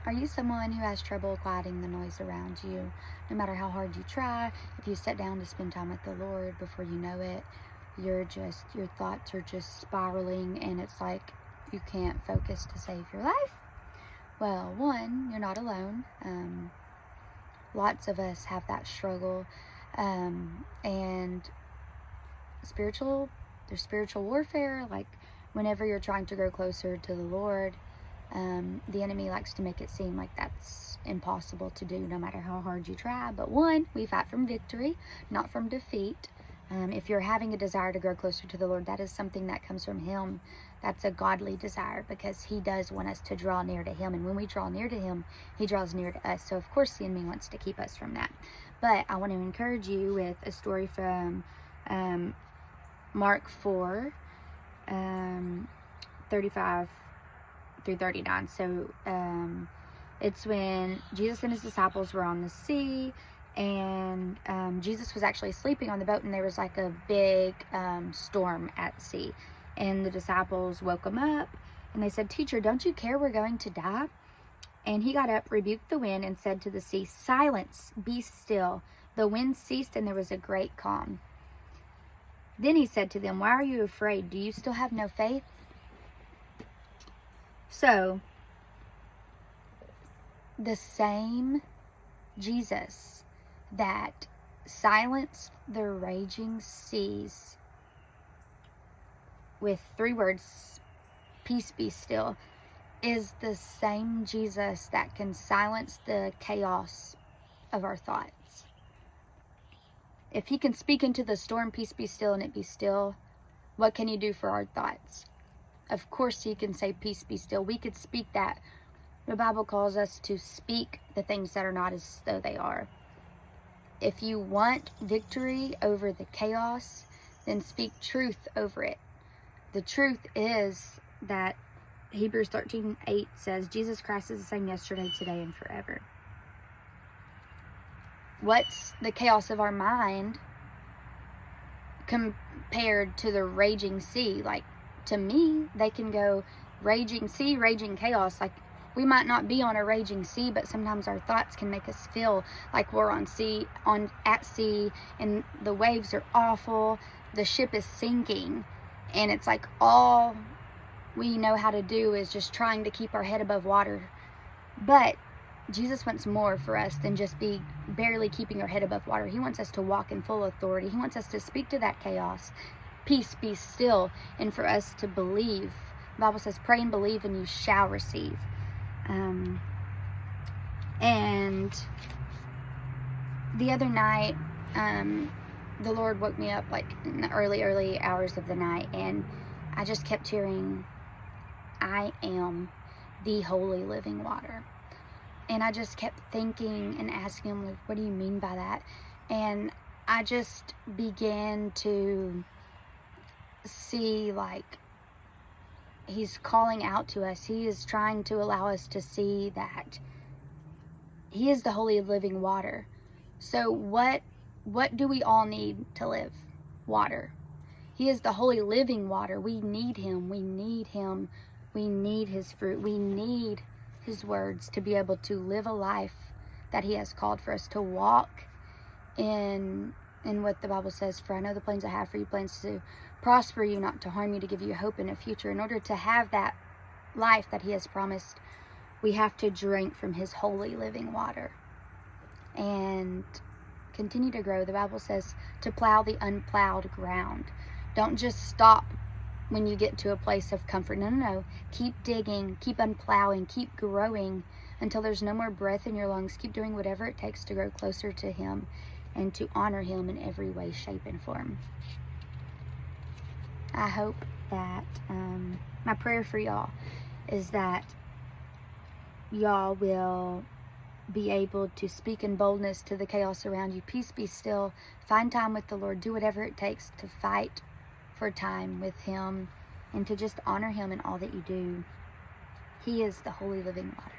Are you someone who has trouble quieting the noise around you? No matter how hard you try, if you sit down to spend time with the Lord, before you know it, your thoughts are just spiraling, and it's like you can't focus to save your life. Well, one, you're not alone. Lots of us have that struggle. And there's spiritual warfare. Like, whenever you're trying to grow closer to the Lord, the enemy likes to make it seem like that's impossible to do no matter how hard you try. But one, we fight from victory, not from defeat. If you're having a desire to grow closer to the Lord, that is something that comes from Him. That's a godly desire, because He does want us to draw near to Him. And when we draw near to Him, He draws near to us. So, of course, the enemy wants to keep us from that. But I want to encourage you with a story from Mark 4, 35 through 39. So, it's when Jesus and His disciples were on the sea, and Jesus was actually sleeping on the boat, and there was like a big storm at sea. And the disciples woke him up, and they said, "Teacher, don't you care we're going to die?" And He got up, rebuked the wind, and said to the sea, "Silence, be still." The wind ceased, and there was a great calm. Then He said to them, "Why are you afraid? Do you still have no faith?" So, the same Jesus that silenced the raging seas with 3 words, "Peace, be still," is the same Jesus that can silence the chaos of our thoughts. If He can speak into the storm, "Peace, be still," and it be still, what can He do for our thoughts? Of course He can say, "Peace, be still." We could speak that. The Bible calls us to speak the things that are not as though they are. If you want victory over the chaos, then speak truth over it. The truth is that Hebrews 13:8 says, Jesus Christ is the same yesterday, today, and forever. What's the chaos of our mind compared to the raging sea? Like, to me, they can go raging sea, raging chaos. Like, we might not be on a raging sea, but sometimes our thoughts can make us feel like we're at sea, and the waves are awful. The ship is sinking, and it's like all we know how to do is just trying to keep our head above water. But Jesus wants more for us than just be barely keeping our head above water. He wants us to walk in full authority. He wants us to speak to that chaos. Peace, be still, and for us to believe. The Bible says, "Pray and believe, and you shall receive." And the other night, the Lord woke me up like in the early hours of the night, and I just kept hearing, "I am the holy living water." And I just kept thinking and asking Him, like, what do you mean by that? And I just began to see, like, He's calling out to us. He is trying to allow us to see that He is the holy living water. So what do we all need to live? Water. He is the holy living water. We need Him. We need Him. We need His fruit. We need His words to be able to live a life that He has called for us to walk in what the Bible says, "For I know the plans I have for you, plans to prosper you, not to harm you, to give you hope in a future." In order to have that life that He has promised, we have to drink from His holy living water and continue to grow. The Bible says to plow the unplowed ground. Don't just stop when you get to a place of comfort. No. Keep digging, keep unplowing, keep growing until there's no more breath in your lungs. Keep doing whatever it takes to grow closer to Him and to honor Him in every way, shape, and form. I hope that my prayer for y'all is that y'all will be able to speak in boldness to the chaos around you. Peace, be still. Find time with the Lord. Do whatever it takes to fight for time with Him and to just honor Him in all that you do. He is the holy living water.